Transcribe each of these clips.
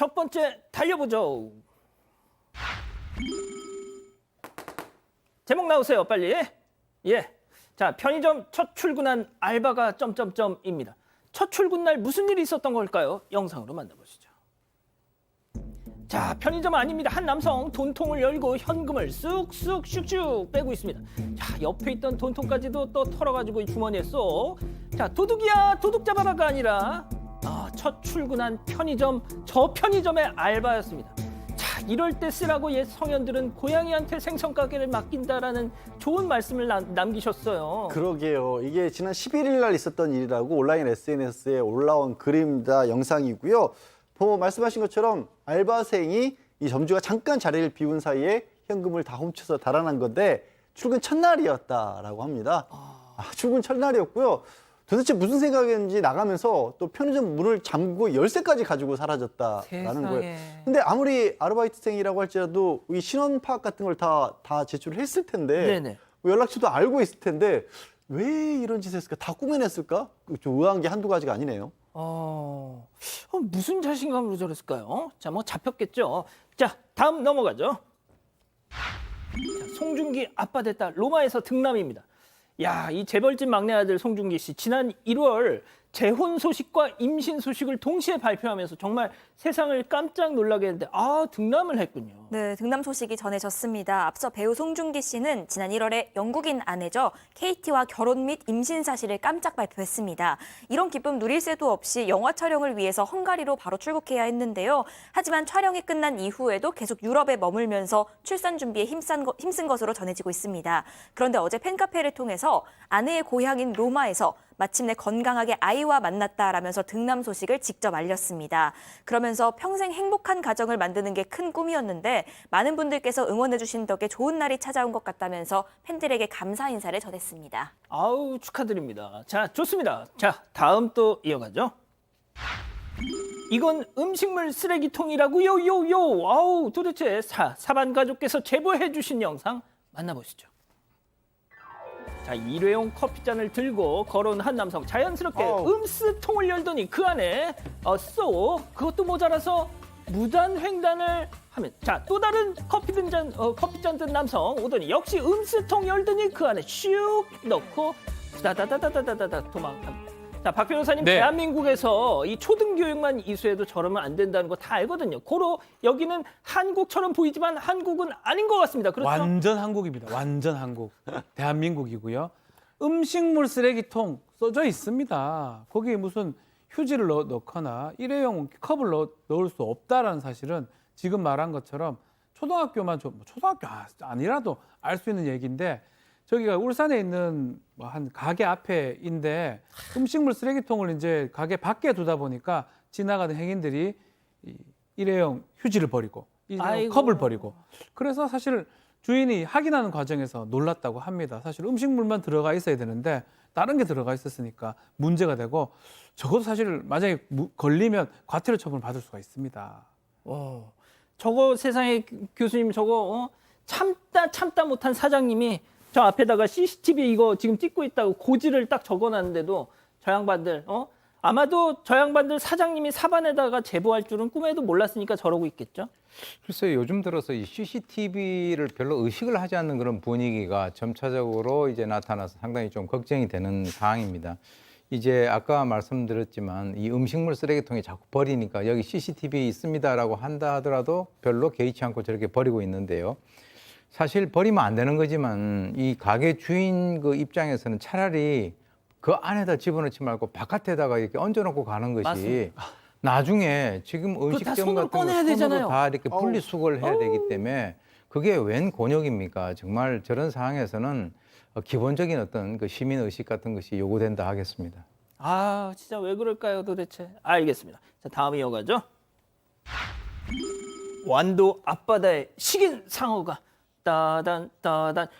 첫 번째 달려보죠. 제목 나오세요, 빨리. 예. 자, 편의점 첫 출근한 알바가 점점점입니다. 첫 출근 날 무슨 일이 있었던 걸까요? 영상으로 만나보시죠. 자, 편의점 아닙니다. 한 남성 돈통을 열고 현금을 쑥쑥 슉슉 빼고 있습니다. 자, 옆에 있던 돈통까지도 또 털어가지고 주머니에 쏙. 자, 도둑이야, 도둑 잡아라가 아니라 첫 출근한 편의점, 저 편의점의 알바였습니다. 자, 이럴 때 쓰라고 옛 성현들은 고양이한테 생선 가게를 맡긴다라는 좋은 말씀을 남기셨어요. 그러게요. 이게 지난 11일 날 있었던 일이라고 온라인 SNS에 올라온 글입니다. 영상이고요. 말씀하신 것처럼 알바생이 이 점주가 잠깐 자리를 비운 사이에 현금을 다 훔쳐서 달아난 건데 출근 첫날이었다라고 합니다. 출근 첫날이었고요. 도대체 무슨 생각이었는지 나가면서 또 편의점 문을 잠그고 열쇠까지 가지고 사라졌다라는 세상에. 거예요. 근데 아무리 아르바이트생이라고 할지라도 이 신원 파악 같은 걸 다 제출을 했을 텐데 네네. 연락처도 알고 있을 텐데 왜 이런 짓을 했을까? 다 꾸며냈을까? 좀 의아한 게 한두 가지가 아니네요. 무슨 자신감으로 저랬을까요? 자, 뭐 잡혔겠죠. 자, 다음 넘어가죠. 자, 송중기 아빠 됐다. 로마에서 등남입니다. 야, 이 재벌집 막내 아들 송중기 씨 지난 1월 재혼 소식과 임신 소식을 동시에 발표하면서 정말 세상을 깜짝 놀라게 했는데 등남을 했군요. 네, 등남 소식이 전해졌습니다. 앞서 배우 송중기 씨는 지난 1월에 영국인 아내죠. KT와 결혼 및 임신 사실을 깜짝 발표했습니다. 이런 기쁨 누릴 새도 없이 영화 촬영을 위해서 헝가리로 바로 출국해야 했는데요. 하지만 촬영이 끝난 이후에도 계속 유럽에 머물면서 출산 준비에 힘쓴 것으로 전해지고 있습니다. 그런데 어제 팬카페를 통해서 아내의 고향인 로마에서 마침내 건강하게 아이와 만났다라면서 등남 소식을 직접 알렸습니다. 그러면서 평생 행복한 가정을 만드는 게 큰 꿈이었는데 많은 분들께서 응원해주신 덕에 좋은 날이 찾아온 것 같다면서 팬들에게 감사 인사를 전했습니다. 축하드립니다. 자, 좋습니다. 자, 다음 또 이어가죠. 이건 음식물 쓰레기통이라고요? 도대체 사반 가족께서 제보해 주신 영상 만나보시죠. 자, 일회용 커피잔을 들고 걸어온 한 남성 자연스럽게 음스통을 열더니 그 안에 그것도 모자라서 무단 횡단을 하면 자, 또 다른 커피잔 든 남성 오더니 역시 음스통 열더니 그 안에 슉 넣고 다다다다다다다 도망갑니다. 자, 박 변호사님, 네. 대한민국에서 이 초등교육만 이수해도 저러면 안 된다는 거 다 알거든요. 고로 여기는 한국처럼 보이지만 한국은 아닌 것 같습니다. 그렇죠? 완전 한국입니다. 완전 한국. 대한민국이고요. 음식물 쓰레기통 써져 있습니다. 거기에 무슨 휴지를 넣거나 일회용 컵을 넣을 수 없다라는 사실은 지금 말한 것처럼 초등학교만 초등학교 아니라도 알 수 있는 얘기인데 저기가 울산에 있는 한 가게 앞에인데 음식물 쓰레기통을 이제 가게 밖에 두다 보니까 지나가는 행인들이 일회용 휴지를 버리고 일회용 컵을 버리고 그래서 사실 주인이 확인하는 과정에서 놀랐다고 합니다. 사실 음식물만 들어가 있어야 되는데 다른 게 들어가 있었으니까 문제가 되고 적어도 사실 만약에 걸리면 과태료 처분을 받을 수가 있습니다. 저거 세상에 교수님 저거 참다 못한 사장님이 저 앞에다가 CCTV 이거 지금 찍고 있다고 고지를 딱 적어놨는데도 저 양반들 아마도 저 양반들 사장님이 사반에다가 제보할 줄은 꿈에도 몰랐으니까 저러고 있겠죠? 글쎄요, 요즘 들어서 이 CCTV를 별로 의식을 하지 않는 그런 분위기가 점차적으로 이제 나타나서 상당히 좀 걱정이 되는 상황입니다. 이제 아까 말씀드렸지만 이 음식물 쓰레기통에 자꾸 버리니까 여기 CCTV 있습니다라고 한다 하더라도 별로 개의치 않고 저렇게 버리고 있는데요. 사실 버리면 안 되는 거지만 이 가게 주인 그 입장에서는 차라리 그 안에다 집어넣지 말고 바깥에다가 이렇게 얹어놓고 가는 것이 맞습니다. 나중에 지금 음식점 손으로 같은 꺼내야 거 되잖아요. 손으로 다 이렇게 분리수거를 해야 되기 때문에 그게 웬 곤욕입니까? 정말 저런 상황에서는 기본적인 어떤 그 시민 의식 같은 것이 요구된다 하겠습니다. 진짜 왜 그럴까요 도대체? 알겠습니다. 자, 다음 이어가죠. 완도 앞바다에 식인 상어가 따단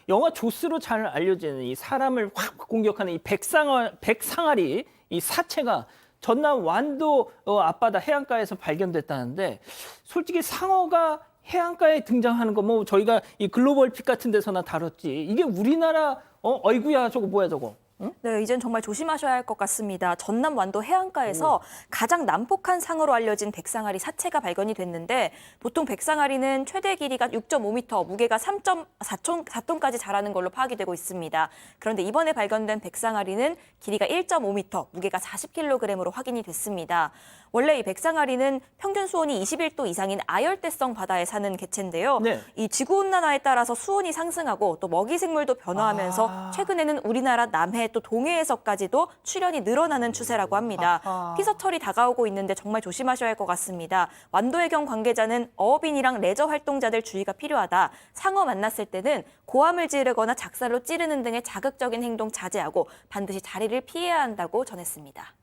영화 조스로 잘 알려지는 이 사람을 확 공격하는 이 백상아리 이 사체가 전남 완도 앞바다 해안가에서 발견됐다는데 솔직히 상어가 해안가에 등장하는 거 뭐 저희가 이 글로벌 픽 같은 데서나 다뤘지 이게 우리나라 어이구야 저거 뭐야 저거 네, 이젠 정말 조심하셔야 할 것 같습니다. 전남 완도 해안가에서 가장 난폭한 상어로 알려진 백상아리 사체가 발견이 됐는데 보통 백상아리는 최대 길이가 6.5m, 무게가 3.4톤까지 자라는 걸로 파악이 되고 있습니다. 그런데 이번에 발견된 백상아리는 길이가 1.5m, 무게가 40kg으로 확인이 됐습니다. 원래 이 백상아리는 평균 수온이 21도 이상인 아열대성 바다에 사는 개체인데요. 네. 이 지구온난화에 따라서 수온이 상승하고 또 먹이 생물도 변화하면서 최근에는 우리나라 남해 또 동해에서까지도 출현이 늘어나는 추세라고 합니다. 피서철이 다가오고 있는데 정말 조심하셔야 할 것 같습니다. 완도해경 관계자는 어업인이랑 레저 활동자들 주의가 필요하다. 상어 만났을 때는 고함을 지르거나 작살로 찌르는 등의 자극적인 행동 자제하고 반드시 자리를 피해야 한다고 전했습니다.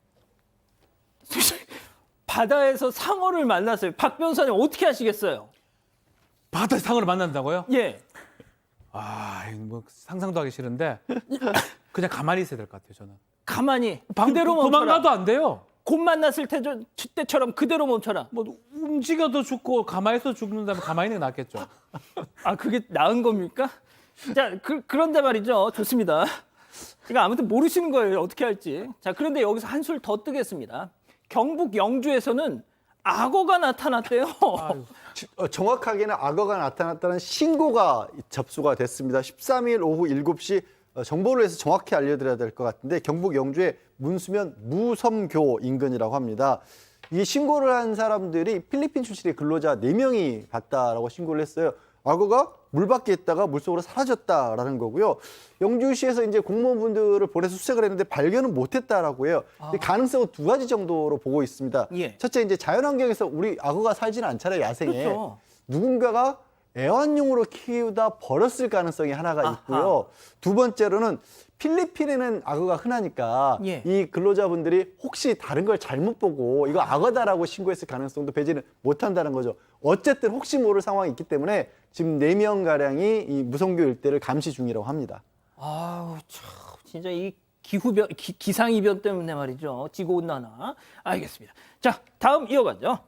바다에서 상어를 만났어요. 박 변호사님 어떻게 하시겠어요? 바다에서 상어를 만난다고요? 예. 이거 뭐 상상도 하기 싫은데 그냥 가만히 있어야 될 것 같아요, 저는. 가만히 그대로 멈춰라. 도망가도 안 돼요. 곧 만났을 때처럼 그대로 멈춰라. 뭐 움직여도 죽고 가만히 있어도 죽는다면 가만히 있는 게 낫겠죠. 아, 그게 나은 겁니까? 자, 그런데 말이죠. 좋습니다. 이거 아무튼 모르시는 거예요. 어떻게 할지. 자, 그런데 여기서 한술 더 뜨겠습니다. 경북 영주에서는 악어가 나타났대요. 정확하게는 악어가 나타났다는 신고가 접수가 됐습니다. 13일 오후 7시 정보를 해서 정확히 알려드려야 될 것 같은데 경북 영주의 문수면 무섬교 인근이라고 합니다. 이 신고를 한 사람들이 필리핀 출신의 근로자 4명이 봤다라고 신고를 했어요. 악어가 물 밖에 있다가 물속으로 사라졌다라는 거고요. 영주시에서 이제 공무원분들을 보내서 수색을 했는데 발견은 못했다라고 해요. 근데 가능성은 2가지 정도로 보고 있습니다. 예. 첫째, 이제 자연환경에서 우리 악어가 살지는 않잖아요, 야생에. 그렇죠. 누군가가 애완용으로 키우다 버렸을 가능성이 하나가 있고요. 두 번째로는 필리핀에는 악어가 흔하니까 예. 이 근로자분들이 혹시 다른 걸 잘못 보고 이거 악어다라고 신고했을 가능성도 배제는 못한다는 거죠. 어쨌든 혹시 모를 상황이 있기 때문에 지금 4명가량이 이 무성교 일대를 감시 중이라고 합니다. 아우, 참, 진짜 이 기상이변 때문에 말이죠. 지구온난화. 알겠습니다. 자, 다음 이어가죠.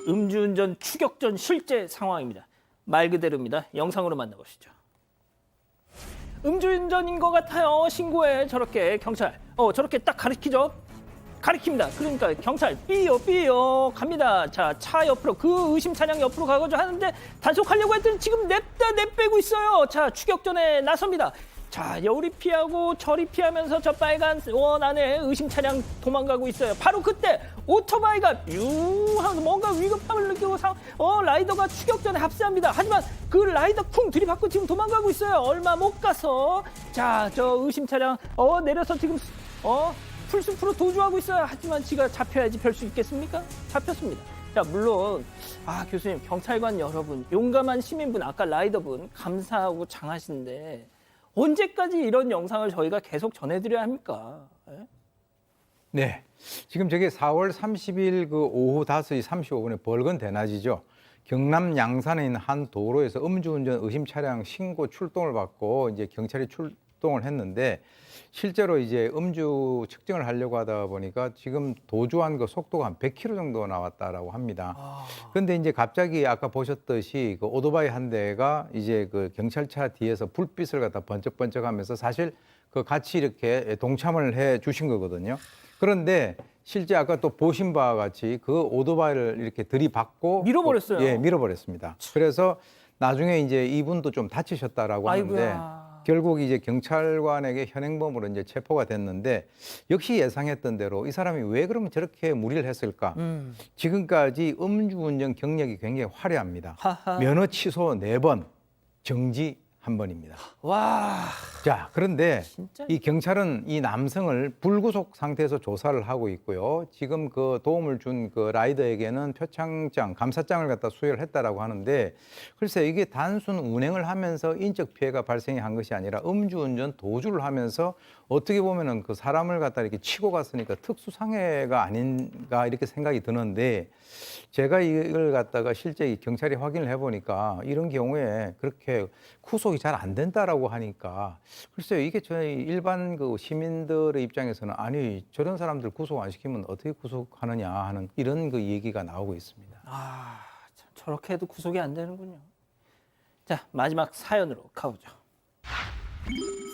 음주운전 추격전 실제 상황입니다. 말 그대로입니다. 영상으로 만나보시죠. 음주운전인 것 같아요. 신고해. 저렇게 경찰. 저렇게 딱 가리키죠. 가리킵니다. 그러니까 경찰 삐요 갑니다. 자, 차 옆으로 그 의심 차량 옆으로 가고자 하는데 단속하려고 했더니 지금 내빼고 있어요. 자, 추격전에 나섭니다. 자, 여우리 피하고 저리 피하면서 저 빨간 원 안에 의심 차량 도망가고 있어요. 바로 그때 오토바이가 유 하면서 뭔가 위급함을 느끼고 라이더가 추격전에 합세합니다. 하지만 그 라이더 쿵 들이받고 지금 도망가고 있어요. 얼마 못 가서 자, 저 의심 차량 내려서 지금 풀숲으로 도주하고 있어요. 하지만 지가 잡혀야지 별 수 있겠습니까? 잡혔습니다. 자, 물론 교수님, 경찰관 여러분, 용감한 시민분, 아까 라이더분 감사하고 장하신데 언제까지 이런 영상을 저희가 계속 전해드려야 합니까? 네. 지금 저게 4월 30일 그 오후 5시 35분에 벌건 대낮이죠. 경남 양산에 있는 한 도로에서 음주운전 의심 차량 신고 출동을 받고 이제 경찰이 출동을 했는데 실제로 이제 음주 측정을 하려고 하다 보니까 지금 도주한 그 속도가 한 100km 정도 나왔다라고 합니다. 그런데 이제 갑자기 아까 보셨듯이 그 오토바이 한 대가 이제 그 경찰차 뒤에서 불빛을 갖다 번쩍번쩍하면서 사실 그 같이 이렇게 동참을 해 주신 거거든요. 그런데 실제 아까 또 보신 바와 같이 그 오토바이를 이렇게 들이받고 밀어버렸어요. 예, 밀어버렸습니다. 그래서 나중에 이제 이분도 좀 다치셨다라고 하는데 아이고야. 결국 이제 경찰관에게 현행범으로 이제 체포가 됐는데 역시 예상했던 대로 이 사람이 왜 그러면 저렇게 무리를 했을까? 지금까지 음주운전 경력이 굉장히 화려합니다. 하하. 면허 취소 4번, 정지 1번입니다. 와, 자, 그런데 진짜? 이 경찰은 이 남성을 불구속 상태에서 조사를 하고 있고요. 지금 그 도움을 준 그 라이더에게는 표창장, 감사장을 갖다 수여를 했다라고 하는데 글쎄 이게 단순 운행을 하면서 인적 피해가 발생이 한 것이 아니라 음주운전 도주를 하면서 어떻게 보면은 그 사람을 갖다 이렇게 치고 갔으니까 특수상해가 아닌가 이렇게 생각이 드는데 제가 이걸 갖다가 실제 이 경찰이 확인을 해보니까 이런 경우에 그렇게 구속이 잘 안 된다라고 하니까 글쎄요 이게 저희 일반 그 시민들의 입장에서는 아니 저런 사람들 구속 안 시키면 어떻게 구속하느냐 하는 이런 그 얘기가 나오고 있습니다. 참, 저렇게 해도 구속이 안 되는군요. 자, 마지막 사연으로 가보죠.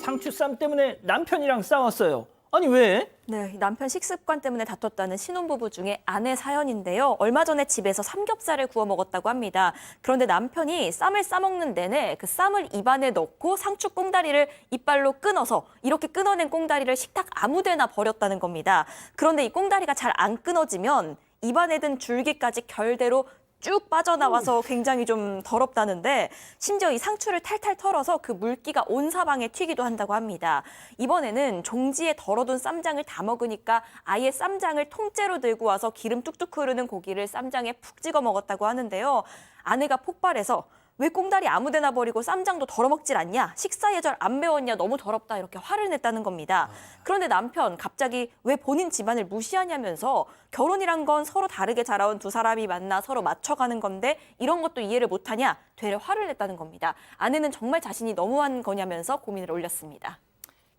상추쌈 때문에 남편이랑 싸웠어요. 아니 왜? 네, 남편 식습관 때문에 다퉜다는 신혼부부 중에 아내 사연인데요. 얼마 전에 집에서 삼겹살을 구워 먹었다고 합니다. 그런데 남편이 쌈을 싸먹는 내내 그 쌈을 입안에 넣고 상추 꽁다리를 이빨로 끊어서 이렇게 끊어낸 꽁다리를 식탁 아무데나 버렸다는 겁니다. 그런데 이 꽁다리가 잘 안 끊어지면 입안에 든 줄기까지 결대로 쭉 빠져나와서 굉장히 좀 더럽다는데 심지어 이 상추를 탈탈 털어서 그 물기가 온 사방에 튀기도 한다고 합니다. 이번에는 종지에 덜어둔 쌈장을 다 먹으니까 아예 쌈장을 통째로 들고 와서 기름 뚝뚝 흐르는 고기를 쌈장에 푹 찍어 먹었다고 하는데요. 아내가 폭발해서 왜 꽁다리 아무데나 버리고 쌈장도 덜어먹질 않냐? 식사 예절 안 배웠냐? 너무 더럽다 이렇게 화를 냈다는 겁니다. 그런데 남편 갑자기 왜 본인 집안을 무시하냐면서 결혼이란 건 서로 다르게 자라온 두 사람이 만나 서로 맞춰가는 건데 이런 것도 이해를 못하냐? 되레 화를 냈다는 겁니다. 아내는 정말 자신이 너무한 거냐면서 고민을 올렸습니다.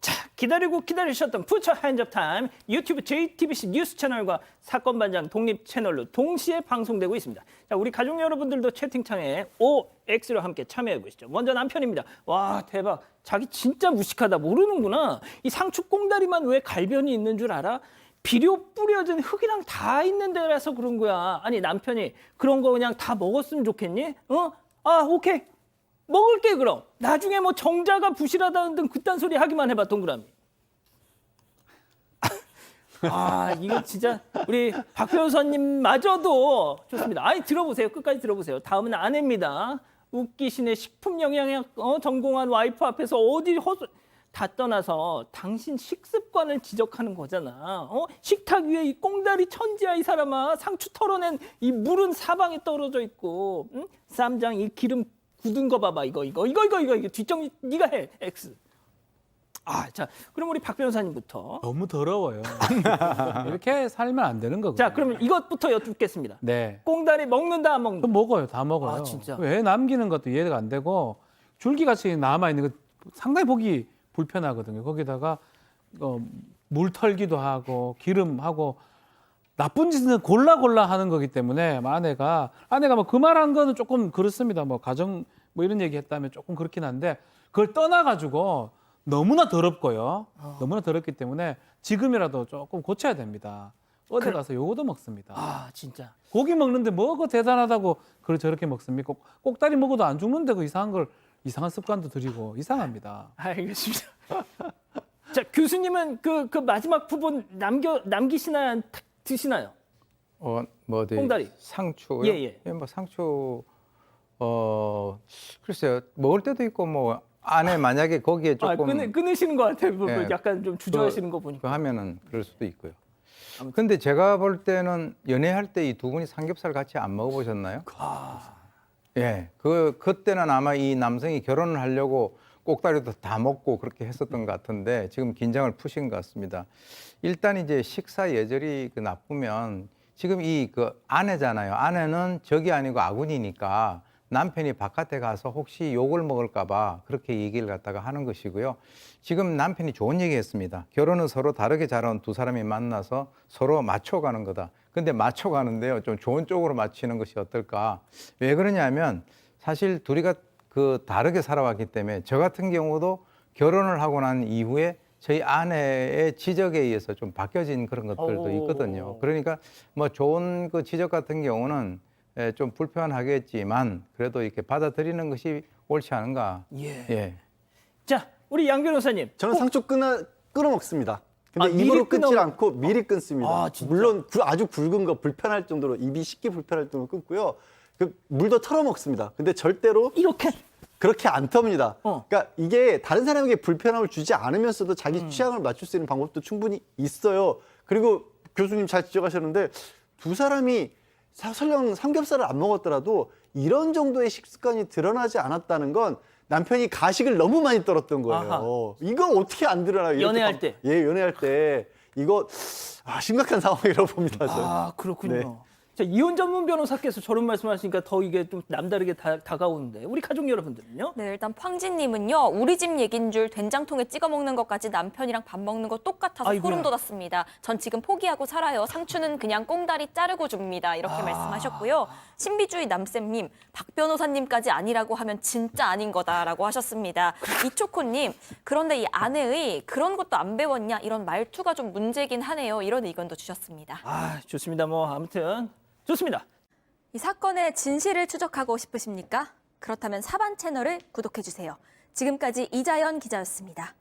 자, 기다리고 기다리셨던 푸처 핸즈업 타임 유튜브 JTBC 뉴스 채널과 사건 반장 독립 채널로 동시에 방송되고 있습니다. 자, 우리 가족 여러분들도 채팅창에 OX로 함께 참여해 보시죠. 먼저 남편입니다. 와, 대박. 자기 진짜 무식하다. 모르는구나. 이 상추 꽁다리만 왜 갈변이 있는 줄 알아? 비료 뿌려진 흙이랑 다 있는 데라서 그런 거야. 아니, 남편이 그런 거 그냥 다 먹었으면 좋겠니? 아, 오케이. 먹을게 그럼. 나중에 뭐 정자가 부실하다는 등 그딴 소리 하기만 해봐 동그라미. 아 이거 진짜 우리 박 변호사님마저도 좋습니다. 아니 들어보세요. 끝까지 들어보세요. 다음은 아내입니다. 웃기시네 식품 영양학 전공한 와이프 앞에서 어디 헛소 다 떠나서 당신 식습관을 지적하는 거잖아. 식탁 위에 이 꽁다리 천지야 이 사람아. 상추 털어낸 이 물은 사방에 떨어져 있고 쌈장 이 기름 굳은 거 봐봐 이거 뒷정리 네가 해 X. 아, 자 그럼 우리 박 변호사님부터. 너무 더러워요. 이렇게 살면 안 되는 거고요. 자 그러면 이것부터 여쭙겠습니다. 네. 꽁다리 먹는다 안 먹는다? 먹어요. 다 먹어요. 아, 진짜? 왜 남기는 것도 이해가 안 되고 줄기같이 남아있는 거 상당히 보기 불편하거든요. 거기다가 물 털기도 하고 기름하고 나쁜 짓은 골라 하는 거기 때문에 아내가 뭐 그 말한 거는 조금 그렇습니다. 뭐 가정 뭐 이런 얘기 했다면 조금 그렇긴 한데 그걸 떠나가지고 너무나 더럽고요. 너무나 더럽기 때문에 지금이라도 조금 고쳐야 됩니다. 어디 가서 요거도 먹습니다. 아 진짜. 고기 먹는데 뭐가 대단하다고 그걸 저렇게 먹습니까? 꼭다리 먹어도 안 죽는데 그 이상한 습관도 들이고 이상합니다. 알겠습니다. 자 교수님은 그 마지막 부분 남기시나요? 드시나요? 꽁다리. 상추요? 예. 뭐 상추 글쎄요. 먹을 때도 있고 뭐 안에 만약에 거기에 조금 끊으시는 것 같아요. 예. 약간 좀 주저하시는 거 보니까. 그 하면은 그럴 수도 있고요. 아무튼. 근데 제가 볼 때는 연애할 때 이 두 분이 삼겹살 같이 안 먹어보셨나요? 예, 그때는 아마 이 남성이 결혼을 하려고 꼭다리도 다 먹고 그렇게 했었던 것 같은데 지금 긴장을 푸신 것 같습니다. 일단 이제 식사 예절이 나쁘면 지금 아내잖아요. 아내는 적이 아니고 아군이니까 남편이 바깥에 가서 혹시 욕을 먹을까봐 그렇게 얘기를 갖다가 하는 것이고요. 지금 남편이 좋은 얘기했습니다. 결혼은 서로 다르게 자라온 두 사람이 만나서 서로 맞춰가는 거다. 근데 맞춰가는데요, 좀 좋은 쪽으로 맞추는 것이 어떨까? 왜 그러냐면 사실 둘이 다르게 살아왔기 때문에 저 같은 경우도 결혼을 하고 난 이후에 저희 아내의 지적에 의해서 좀 바뀌어진 그런 것들도 있거든요. 그러니까 뭐 좋은 그 지적 같은 경우는 좀 불편하겠지만 그래도 이렇게 받아들이는 것이 옳지 않은가. 예. 자, 우리 양 변호사님. 저는 상추 끊어 먹습니다. 근데 미리 입으로 끊지 끊어- 않고 미리 끊습니다. 아, 진짜? 물론 아주 굵은 거 불편할 정도로 입이 씻기 불편할 정도로 끊고요. 그 물도 털어 먹습니다. 근데 절대로 이렇게 그렇게 안 텁니다. 어. 그러니까 이게 다른 사람에게 불편함을 주지 않으면서도 자기 취향을 맞출 수 있는 방법도 충분히 있어요. 그리고 교수님 잘 지적하셨는데 두 사람이 설령 삼겹살을 안 먹었더라도 이런 정도의 식습관이 드러나지 않았다는 건 남편이 가식을 너무 많이 떨었던 거예요. 아하. 이거 어떻게 안 드러나요? 이렇게 연애할 때. 예, 연애할 때. 이거 심각한 상황이라고 봅니다. 저는. 아 그렇군요. 네. 자, 이혼 전문 변호사께서 저런 말씀하시니까 더 이게 좀 남다르게 다가오는데 우리 가족 여러분들은요? 네, 일단 팡진님은요. 우리 집 얘긴 줄 된장통에 찍어 먹는 것까지 남편이랑 밥 먹는 거 똑같아서 아이고야. 소름 돋았습니다. 전 지금 포기하고 살아요. 상추는 그냥 꽁다리 자르고 줍니다. 이렇게 말씀하셨고요. 신비주의 남쌤님, 박 변호사님까지 아니라고 하면 진짜 아닌 거다라고 하셨습니다. 이초코님, 그런데 이 아내의 그런 것도 안 배웠냐 이런 말투가 좀 문제긴 하네요. 이런 의견도 주셨습니다. 아, 좋습니다. 뭐 아무튼 좋습니다. 이 사건의 진실을 추적하고 싶으십니까? 그렇다면 사반 채널을 구독해주세요. 지금까지 이자연 기자였습니다.